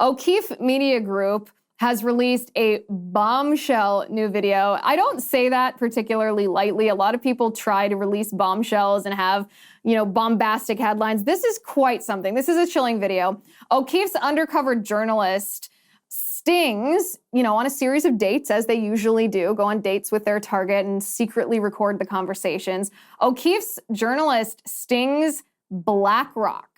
O'Keefe Media Group has released a bombshell new video. I don't say that particularly lightly. A lot of people try to release bombshells and have, bombastic headlines. This is quite something. This is a chilling video. O'Keefe's undercover journalist stings, on a series of dates, as they usually do, go on dates with their target and secretly record the conversations. O'Keefe's journalist stings BlackRock.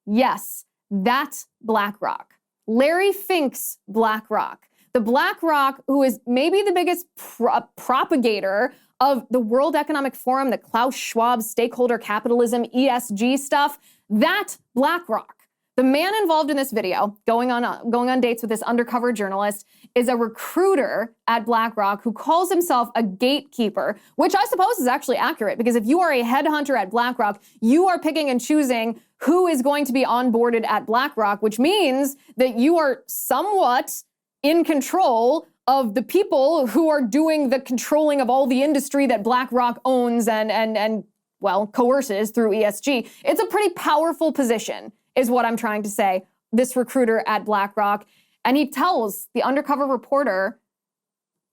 Yes, that's BlackRock. Larry Fink's BlackRock. The BlackRock who is maybe the biggest propagator of the World Economic Forum, the Klaus Schwab stakeholder capitalism, ESG stuff, that BlackRock. The man involved in this video, going on dates with this undercover journalist, is a recruiter at BlackRock who calls himself a gatekeeper, which I suppose is actually accurate, because if you are a headhunter at BlackRock, you are picking and choosing who is going to be onboarded at BlackRock, which means that you are somewhat in control of the people who are doing the controlling of all the industry that BlackRock owns and coerces through ESG. It's a pretty powerful position, is what I'm trying to say, this recruiter at BlackRock. And he tells the undercover reporter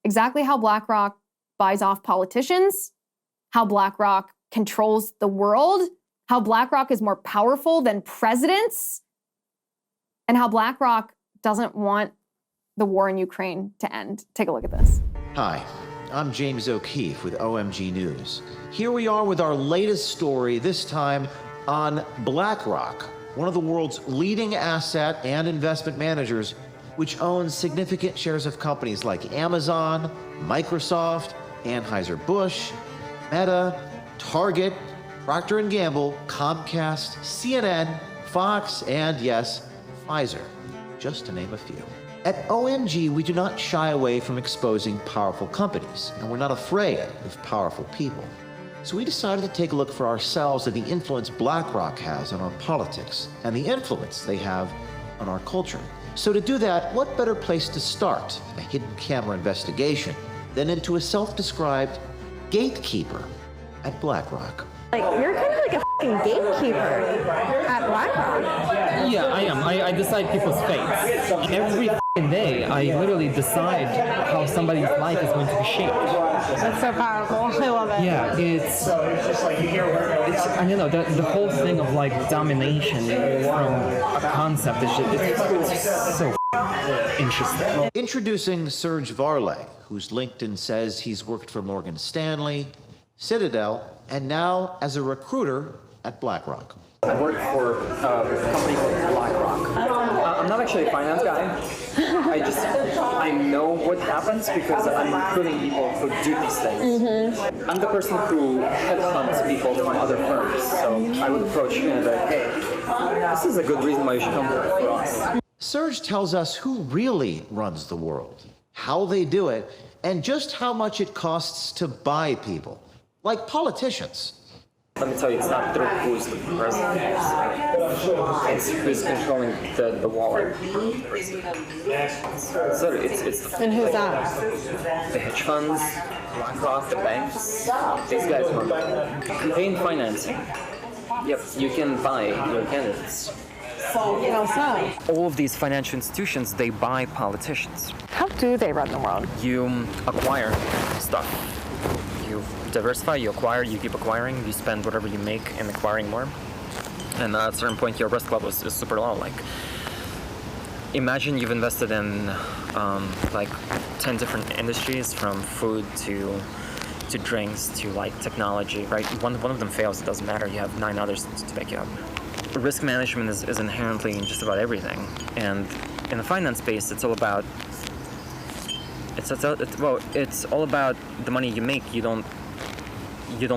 exactly how BlackRock buys off politicians, how BlackRock controls the world, how BlackRock is more powerful than presidents, and how BlackRock doesn't want the war in Ukraine to end. Take a look at this. Hi, I'm James O'Keefe with OMG News. Here we are with our latest story, this time on BlackRock, one of the world's leading asset and investment managers, which owns significant shares of companies like Amazon, Microsoft, Anheuser-Busch, Meta, Target, Procter & Gamble, Comcast, CNN, Fox, and yes, Pfizer, just to name a few. At OMG, we do not shy away from exposing powerful companies, and we're not afraid of powerful people. So we decided to take a look for ourselves at the influence BlackRock has on our politics and the influence they have on our culture. So to do that, what better place to start a hidden camera investigation than into a self-described gatekeeper at BlackRock? You're kind of like a f***ing gatekeeper at BlackRock. Yeah, I am. I decide people's fates. Every f***ing day, I literally decide how somebody's life is going to be shaped. That's so powerful. I love it. Yeah, it's and the whole thing of domination from a concept it's so interesting. Introducing Serge Varley, whose LinkedIn says he's worked for Morgan Stanley, Citadel, and now as a recruiter at BlackRock. I work for a company called BlackRock. I'm not actually a finance guy. I know what happens because I'm recruiting people who do these things. Mm-hmm. I'm the person who headhunts people from other firms. So I would approach you and be like, hey, this is a good reason why you should come work for us. Serge tells us who really runs the world, how they do it, and just how much it costs to buy people, like politicians. Let me tell you, it's not through who's the president. It's who's controlling the wallet. So it's and who's that? The hedge funds, BlackRock, the banks. These guys run campaign financing. Yep, you can buy your candidates. How so? All of these financial institutions, they buy politicians. How do they run the world? You acquire stuff. You diversify, you acquire, you keep acquiring, you spend whatever you make in acquiring more. And at a certain point, your risk level is super low. Imagine you've invested in 10 different industries, from food to drinks to technology, right? One of them fails, it doesn't matter. You have 9 others to back you up. Risk management is inherently in just about everything. And in the finance space, it's all about it's all about the money you make. You don't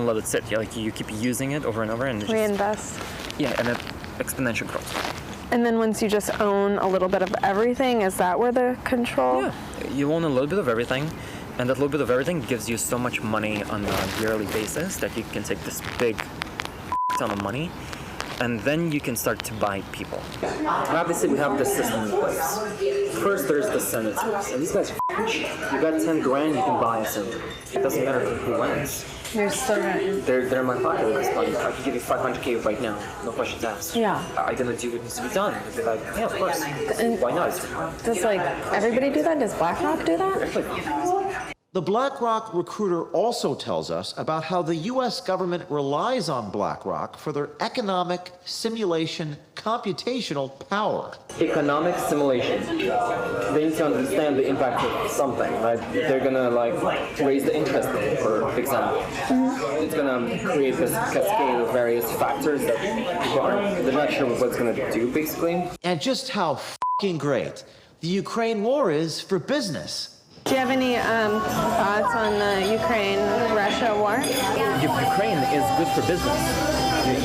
let it sit. You keep using it over and over and reinvest. Yeah, and it exponential growth. And then once you just own a little bit of everything, is that where the control? Yeah, you own a little bit of everything, and that little bit of everything gives you so much money on a yearly basis that you can take this big ton of money, and then you can start to buy people. Obviously, we have this system in place. First, there's the senators, and these guys are cheap. You got 10 grand, you can buy a senator. It doesn't matter who wins. You're still gonna. They're in my pocket at this point. I can give you 500K right now, no questions asked. Yeah. I'm gonna do what needs to be done. They'd be like, yeah, of course. Why not? Does like everybody do that? Does BlackRock do that? The BlackRock recruiter also tells us about how the U.S. government relies on BlackRock for their economic simulation computational power. Economic simulation. They need to understand the impact of something, right? They're gonna like raise the interest rate, for example. It's gonna create this cascade of various factors that people aren't, they're not sure what it's gonna do, basically. And just how fucking great the Ukraine war is for business. Do you have any thoughts on the Ukraine-Russia war? Ukraine is good for business.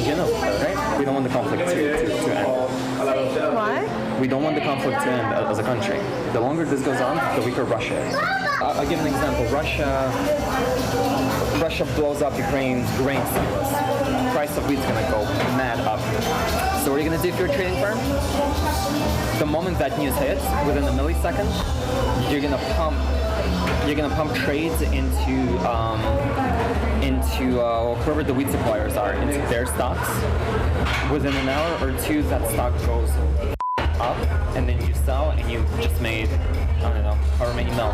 You know, right? We don't want the conflict to end. Why? We don't want the conflict to end as a country. The longer this goes on, the weaker Russia is. I'll give an example. Russia blows up Ukraine's grain silos. Price of wheat's gonna go mad up. So what are you gonna do if you're a trading firm? The moment that news hits, within a millisecond, you're gonna pump trades into whoever the wheat suppliers are, into their stocks. Within an hour or two, that stock goes up, and then you sell, and you just made, I don't know, however many mil.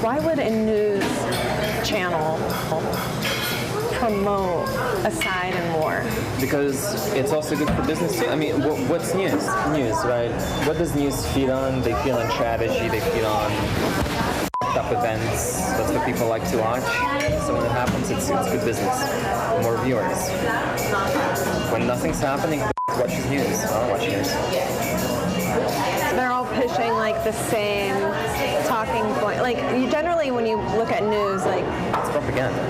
Why would a news channel promote a side in war? Because it's also good for business too. I mean, what's news? News, right? What does news feed on? They feed on strategy, they feed on up events. That's what people like to watch. So when it happens, it's good business. More viewers. When nothing's happening, watches news. I don't watch news. They're all pushing like the same talking point. Like you generally, when you look at news, like it's propaganda.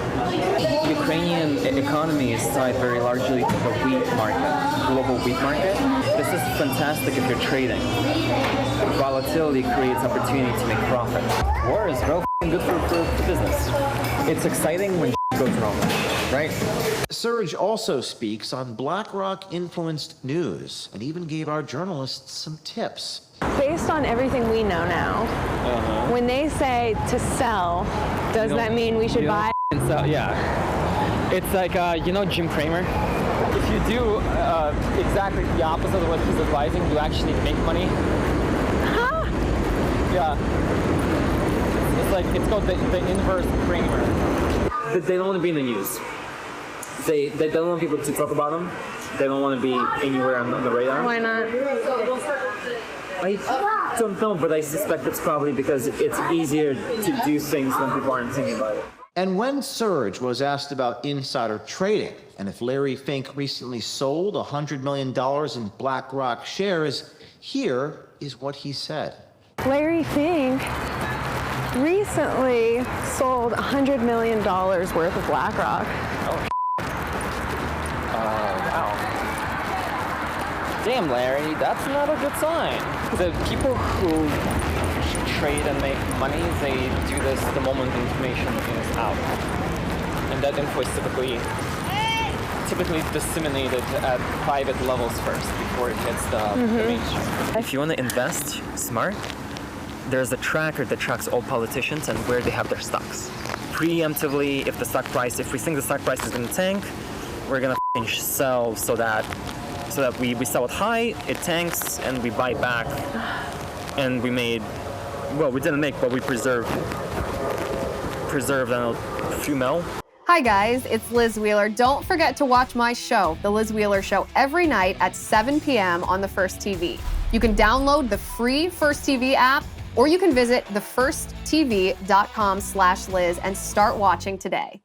Ukrainian economy is tied very largely to the wheat market, global wheat market. This is fantastic if you're trading. Volatility creates opportunity to make profit. War is real good for business. It's exciting when goes wrong, right? Serge also speaks on BlackRock-influenced news and even gave our journalists some tips. based on everything we know now, when they say to sell, does that mean we should buy? Sell, yeah. It's like, Jim Cramer? If you do exactly the opposite of what he's advising, you actually make money. Huh? Yeah. It's called the inverse Cramer. They don't want to be in the news. They don't want people to talk about them. They don't want to be anywhere on the radar. Why not? I don't know, but I suspect it's probably because it's easier to do things when people aren't thinking about it. And when Serge was asked about insider trading and if Larry Fink recently sold $100 million in BlackRock shares, here is what he said. Larry Fink recently sold $100 million worth of BlackRock. Wow. Damn, Larry, that's not a good sign. The people who trade and make money, they do this the moment the information is out. And that info is typically disseminated at private levels first before it hits the mainstream. If you want to invest smart, there's a tracker that tracks all politicians and where they have their stocks. Preemptively, if we think the stock price is going to tank, we're going to sell so that we sell it high, it tanks, and we buy back. And we didn't make, but we preserved a few mil. Hi guys, it's Liz Wheeler. Don't forget to watch my show, The Liz Wheeler Show, every night at 7 p.m. on the First TV. You can download the free First TV app, or you can visit thefirsttv.com/Liz and start watching today.